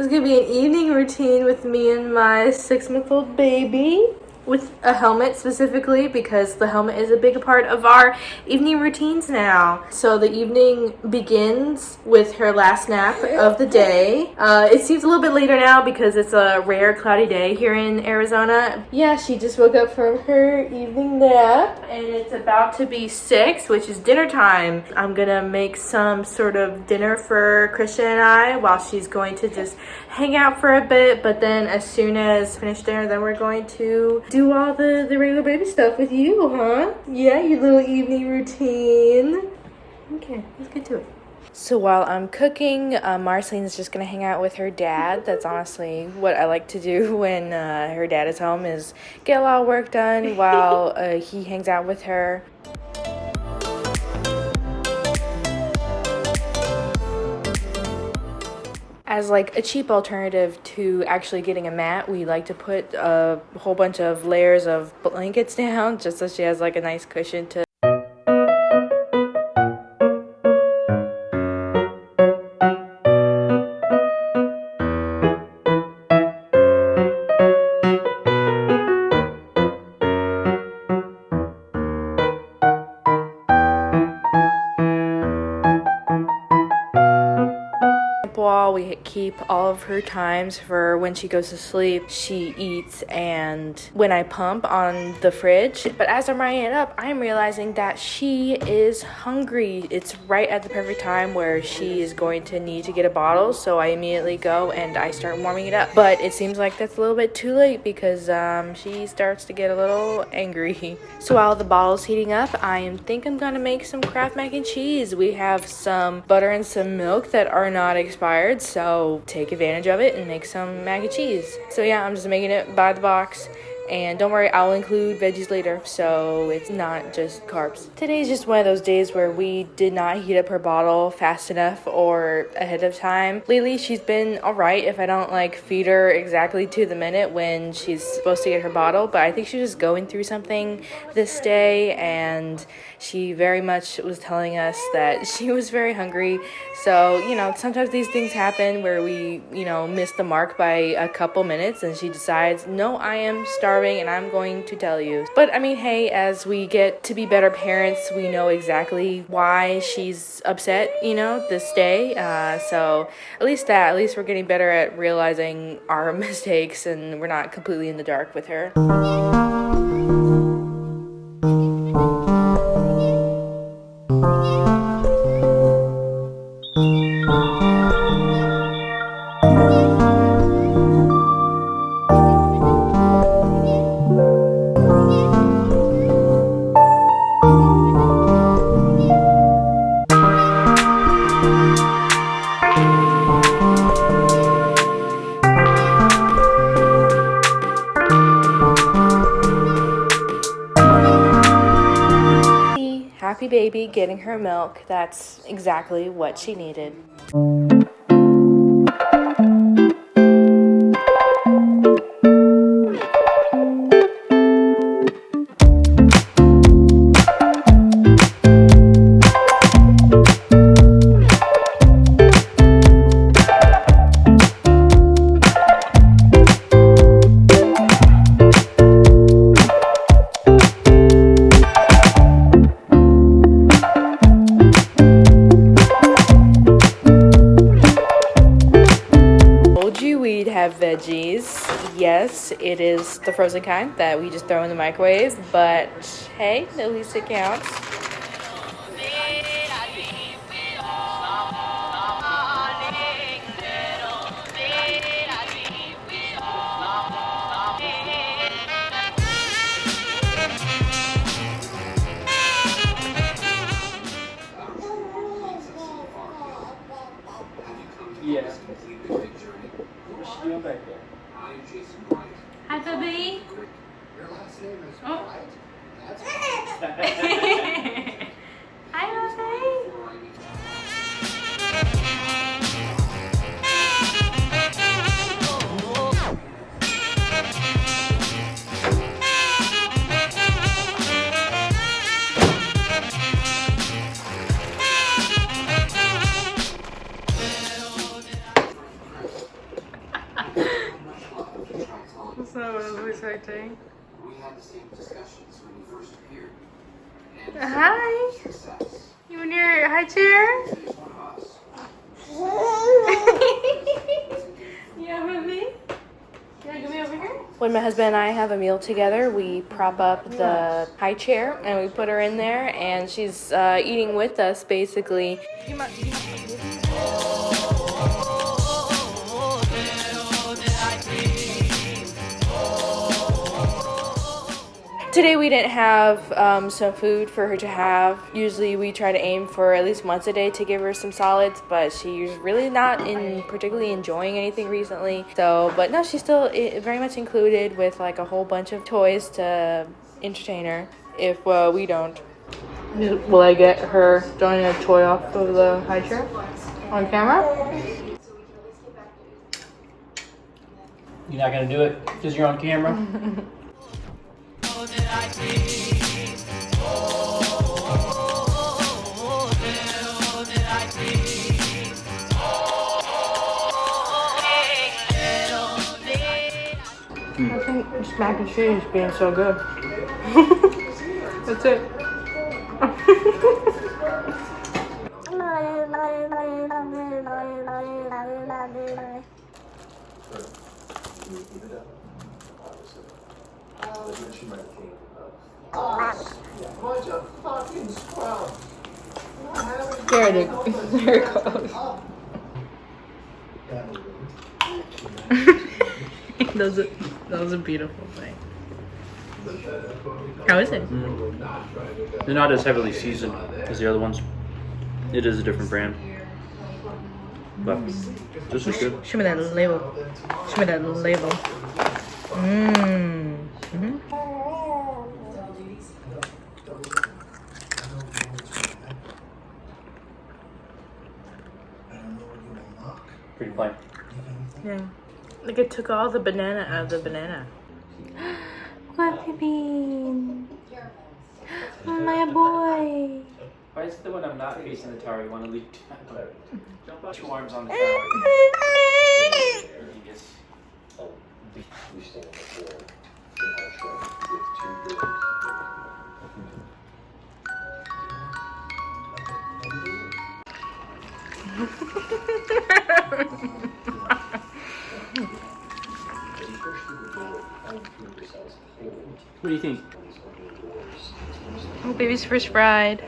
is gonna be an evening routine with me and my 6-month-old baby, with a helmet specifically because the helmet is a big part of our evening routines now. So the evening begins with her last nap of the day. It seems a little bit later now because it's a rare cloudy day here in Arizona. Yeah, she just woke up from her evening nap and it's about to be 6, which is dinner time. I'm gonna make some sort of dinner for Christian and I while she's going to just hang out for a bit, but then as soon as finished dinner, then we're going to do all the regular baby stuff with you, huh? Yeah, your little evening routine. Okay, let's get to it. So while I'm cooking, Marceline's just gonna hang out with her dad. That's honestly what I like to do when her dad is home, is get a lot of work done while he hangs out with her. As like a cheap alternative to actually getting a mat, we like to put a whole bunch of layers of blankets down just so she has like a nice cushion to wall. We keep all of her times for when she goes to sleep, she eats, and when I pump on the fridge. But as I'm writing it up, I'm realizing that she is hungry. It's right at the perfect time where she is going to need to get a bottle, so I immediately go and I start warming it up. But it seems like that's a little bit too late because she starts to get a little angry. So while the bottle's heating up, I think I'm gonna make some Kraft mac and cheese. We have some butter and some milk that are not expired, so take advantage of it and make some mac and cheese. So yeah, I'm just making it by the box. And don't worry, I'll include veggies later, so it's not just carbs. Today's just one of those days where we did not heat up her bottle fast enough or ahead of time. Lately, she's been alright if I don't like feed her exactly to the minute when she's supposed to get her bottle, but I think she's just going through something this day, and she very much was telling us that she was very hungry. So, sometimes these things happen where we, miss the mark by a couple minutes, and she decides, no, I am starving and I'm going to tell you. But I mean, hey, as we get to be better parents, we know exactly why she's upset, this day. So at least we're getting better at realizing our mistakes and we're not completely in the dark with her. Happy baby getting her milk. That's exactly what she needed. Veggies. Yes, it is the frozen kind that we just throw in the microwave, but hey, at least it counts. Yeah. What's she doing back there? Hi, baby. Your last name is Oh. White? That's Hi, baby. acting. We had the same discussions when you first appeared. Hi. You in your high chair? Yeah, baby. You wanna get me over here? When my husband and I have a meal together, we prop up the high chair and we put her in there, and she's eating with us basically. Today we didn't have some food for her to have. Usually we try to aim for at least once a day to give her some solids, but she's really not particularly enjoying anything recently. So, but no, she's still very much included with like a whole bunch of toys to entertain her if we don't. Will I get her throwing a toy off of the high chair on camera? You're not gonna do it because you're on camera? I think just mac and cheese being so good. That's it. Bunch of fucking scrubs. There it goes. That was a beautiful thing. How is it? They're not as heavily seasoned as the other ones. It is a different brand. But this is good. Show me that label. Show me that label. Mmm. Mm-hmm. Pretty plain. Yeah. Like it took all the banana out of the banana. Fluffy bean. My boy. Why is it that when I'm not facing the tower, you want to leave? Jump up 2 arms on the tower. What do you think? Oh, baby's first bride.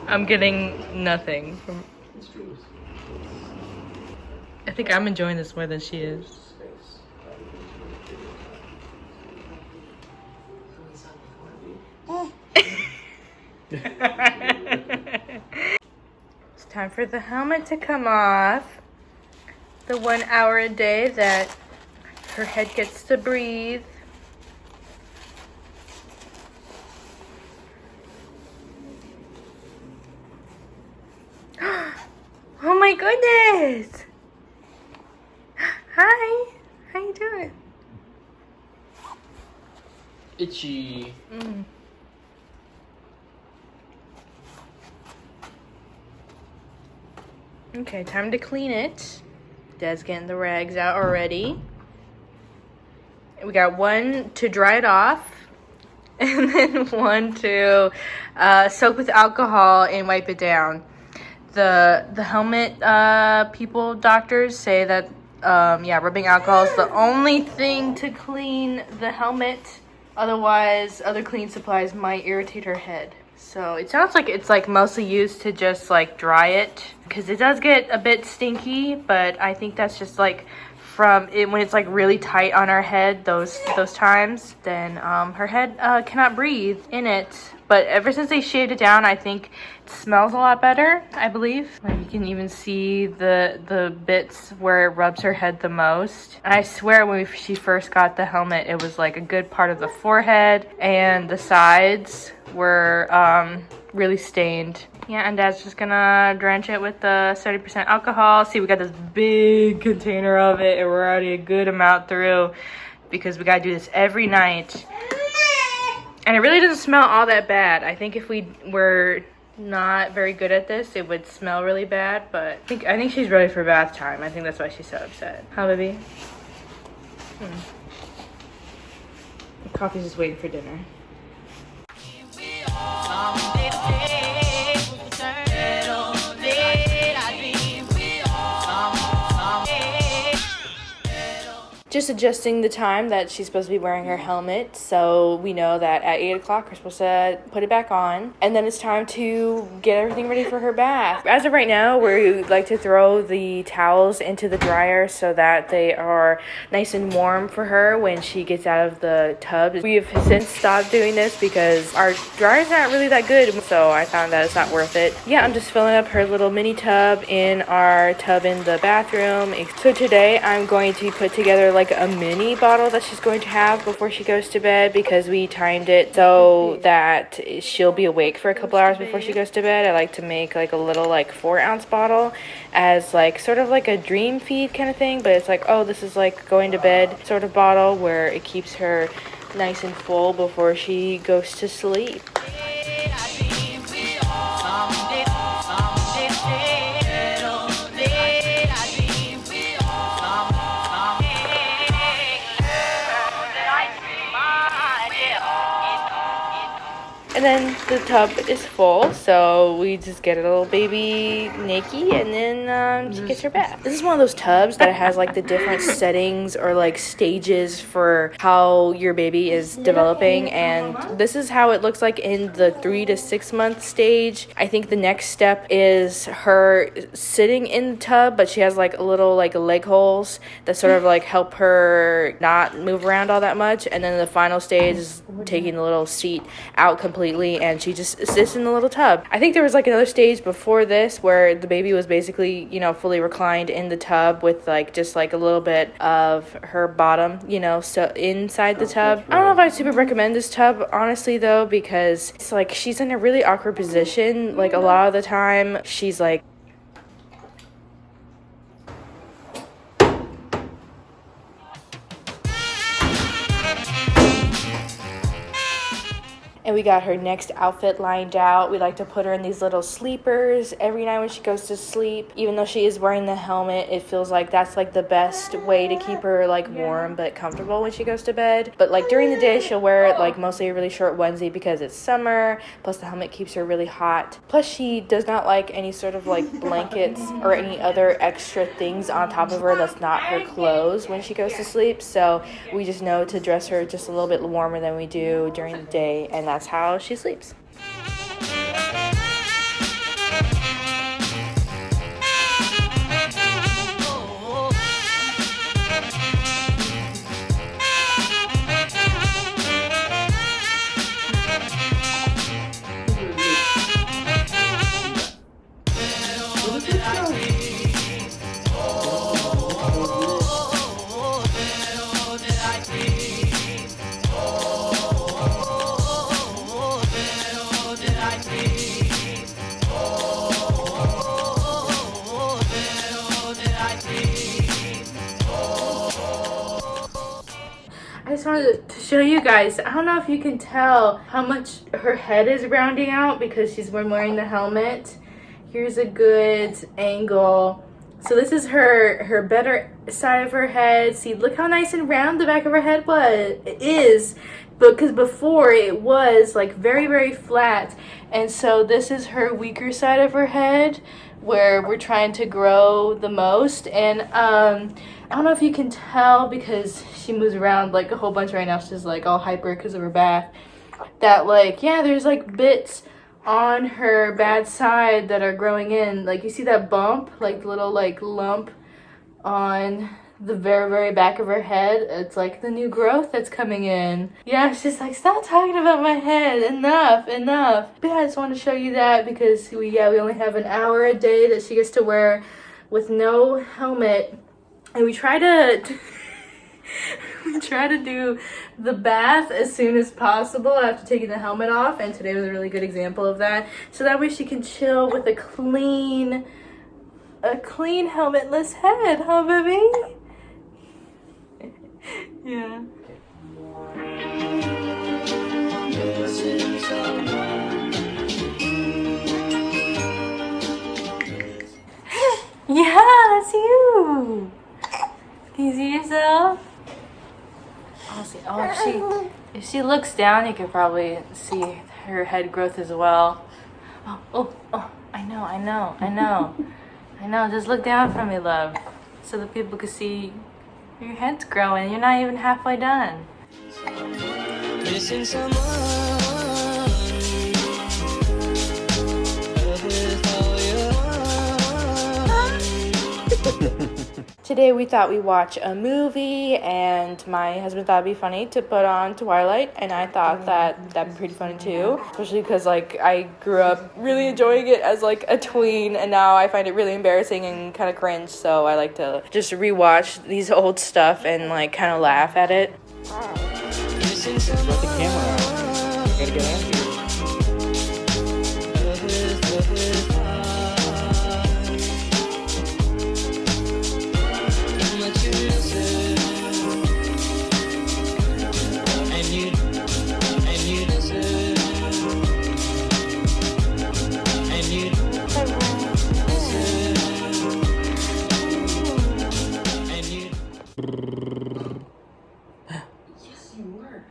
I'm getting nothing from. I think I'm enjoying this more than she is. It's time for the helmet to come off. The 1 hour a day that her head gets to breathe. Oh my goodness! Hi, how you doing? Itchy. Okay, time to clean it. Dad's getting the rags out already. We got one to dry it off, and then one to soak with alcohol and wipe it down. The helmet doctors say that rubbing alcohol is the only thing to clean the helmet. Otherwise, other cleaning supplies might irritate her head. So it sounds like it's like mostly used to just like dry it, because it does get a bit stinky, but I think that's just like from it when it's like really tight on her head those times. Then her head cannot breathe in it. But ever since they shaved it down, I think it smells a lot better, I believe. Like you can even see the bits where it rubs her head the most. And I swear when she first got the helmet, it was like a good part of the forehead and the sides were really stained. Yeah, and Dad's just gonna drench it with the 70% alcohol. See, we got this big container of it, and we're already a good amount through because we gotta do this every night. And it really doesn't smell all that bad. I think if we were not very good at this, it would smell really bad, but I think she's ready for bath time. I think that's why she's so upset. Huh, baby? Coffee's just waiting for dinner. Just adjusting the time that she's supposed to be wearing her helmet, so we know that at 8 o'clock we're supposed to put it back on, and then it's time to get everything ready for her bath. As of right now, we like to throw the towels into the dryer so that they are nice and warm for her when she gets out of the tub. We have since stopped doing this because our dryer's not really that good, so I found that it's not worth it. Yeah, I'm just filling up her little mini tub in our tub in the bathroom. So today I'm going to put together like a mini bottle that she's going to have before she goes to bed, because we timed it so that she'll be awake for a couple hours before she goes to bed. I like to make like a little like 4-ounce bottle as like sort of like a dream feed kind of thing, but it's like, oh, this is like going to bed sort of bottle where it keeps her nice and full before she goes to sleep. And then the tub is full, so we just get a little baby naked, and then she gets her bath. This is one of those tubs that has like the different settings or like stages for how your baby is developing, and this is how it looks like in the 3 to 6 month stage. I think the next step is her sitting in the tub, but she has like a little like leg holes that sort of like help her not move around all that much, and then the final stage is taking the little seat out completely, and she just sits in the little tub. I think there was like another stage before this where the baby was basically, you know, fully reclined in the tub with like just like a little bit of her bottom, you know, so inside the tub. I don't know if I super recommend this tub, honestly, though, because it's like she's in a really awkward position. Like a lot of the time she's like and we got her next outfit lined out. We like to put her in these little sleepers every night when she goes to sleep. Even though she is wearing the helmet, it feels like that's like the best way to keep her like warm but comfortable when she goes to bed. But like during the day, she'll wear it like mostly a really short onesie because it's summer, plus the helmet keeps her really hot. Plus she does not like any sort of like blankets or any other extra things on top of her that's not her clothes when she goes to sleep. So we just know to dress her just a little bit warmer than we do during the day, and that's how she sleeps. I just wanted to show you guys. I don't know if you can tell how much her head is rounding out because she's been wearing the helmet. Here's a good angle. So this is her better side of her head. See, look how nice and round the back of her head is. Because before it was like very, very flat. And so this is her weaker side of her head where we're trying to grow the most. And I don't know if you can tell because she moves around like a whole bunch right now. She's like all hyper because of her bath. That like, yeah, there's like bits on her bad side that are growing in. Like you see that bump, like little like lump on the very, very back of her head. It's like the new growth that's coming in. Yeah, she's like, stop talking about my head. Enough. But I just want to show you that because we only have an hour a day that she gets to wear with no helmet. And we try to do the bath as soon as possible after taking the helmet off, and today was a really good example of that. So that way she can chill with a clean helmetless head, huh, baby? Yeah. Oh, if she looks down, you could probably see her head growth as well. Oh, I know. Just look down for me, love, so that people can see your head's growing. You're not even halfway done. Missing someone. Today we thought we'd watch a movie, and my husband thought it'd be funny to put on Twilight, and I thought that'd be pretty funny too, especially because like I grew up really enjoying it as like a tween, and now I find it really embarrassing and kind of cringe, so I like to just rewatch these old stuff and like kind of laugh at it. Let the camera out. You gotta get on here.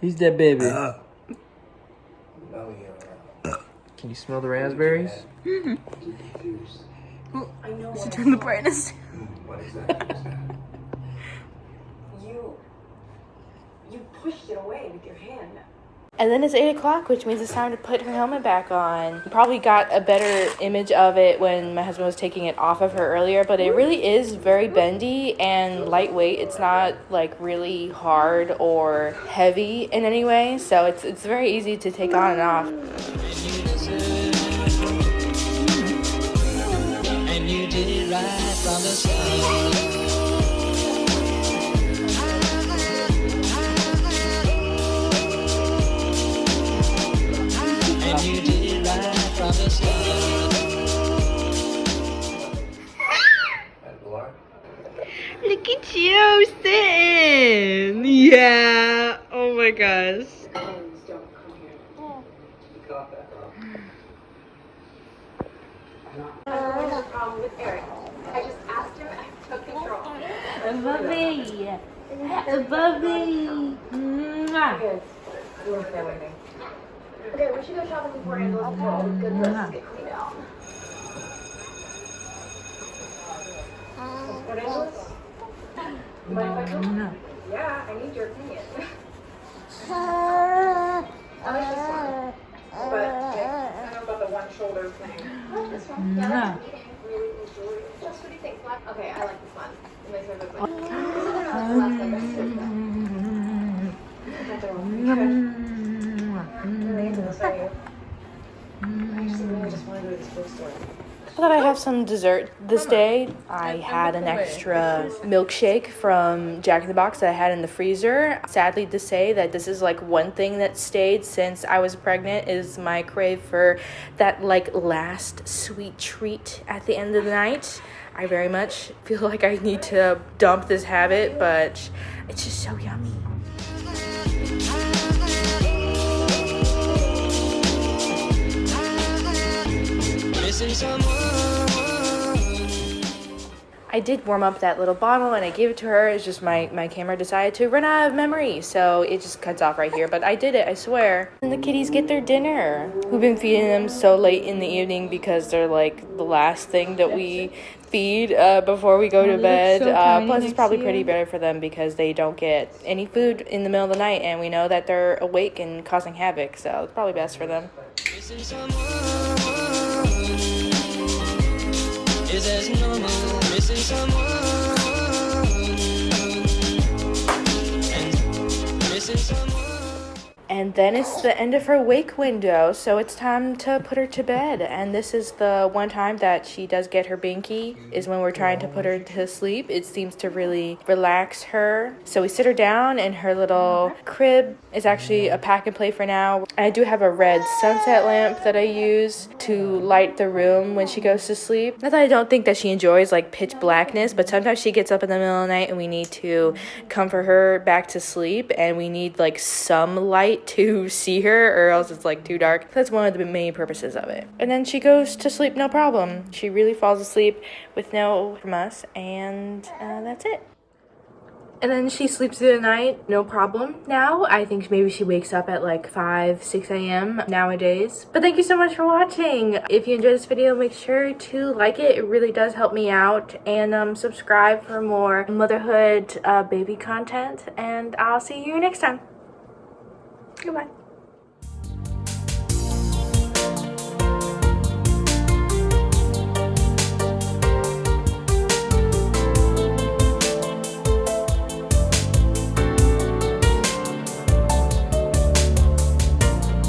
He's that baby. Can you smell the raspberries? Mm-hmm. I know. Should turn the brightness. You pushed it away with your hand. And then it's 8 o'clock, which means it's time to put her helmet back on. Probably got a better image of it when my husband was taking it off of her earlier, but it really is very bendy and lightweight. It's not like really hard or heavy in any way, so it's very easy to take on and off. And you did it right from the start. You did it right from the start. Look at you sitting. Yeah. Oh my gosh. Problem with Eric. I just asked him and I took control. Bubby. Bubby. Good. You were feeling me. Okay, we should go shopping before Angela's before all the good dresses get cleaned out. What, Angela's? You mind if I go? No. Yeah, I need your opinion. I like this one. But I don't know about the one shoulder thing. I like this one. Yeah, I like this meeting. Really enjoy it. Jess, what do you think? Okay, I like this one. It makes me look like this is the last time I said that. Really into this, are you? I actually really just want to go to this bookstore. I thought I'd have some dessert this day. I had an extra milkshake from Jack in the Box that I had in the freezer. Sadly to say that this is like one thing that stayed since I was pregnant is my crave for that like last sweet treat at the end of the night. I very much feel like I need to dump this habit, but it's just so yummy. I did warm up that little bottle and I gave it to her. It's just my camera decided to run out of memory, so it just cuts off right here. But I did it, I swear. And the kitties get their dinner. We've been feeding them so late in the evening because they're like the last thing that we feed before we go to bed. Plus, it's probably pretty better for them because they don't get any food in the middle of the night, and we know that they're awake and causing havoc, so it's probably best for them. Is as normal, missing someone, and missing someone. And then it's the end of her wake window, so it's time to put her to bed. And this is the one time that she does get her binky, is when we're trying to put her to sleep. It seems to really relax her. So we sit her down, and her little crib is actually a pack and play for now. I do have a red sunset lamp that I use to light the room when she goes to sleep. Not that I don't think that she enjoys like pitch blackness, but sometimes she gets up in the middle of the night and we need to comfort her back to sleep, and we need like some light to see her, or else it's like too dark. That's one of the main purposes of it. And then she goes to sleep no problem. She really falls asleep with no from us, and that's it. and then she sleeps through the night, no problem. Now I think maybe she wakes up at like 5, 6 a.m. nowadays. But thank you so much for watching. If you enjoyed this video, make sure to like it. It really does help me out. And subscribe for more motherhood baby content. And I'll see you next time. Goodbye.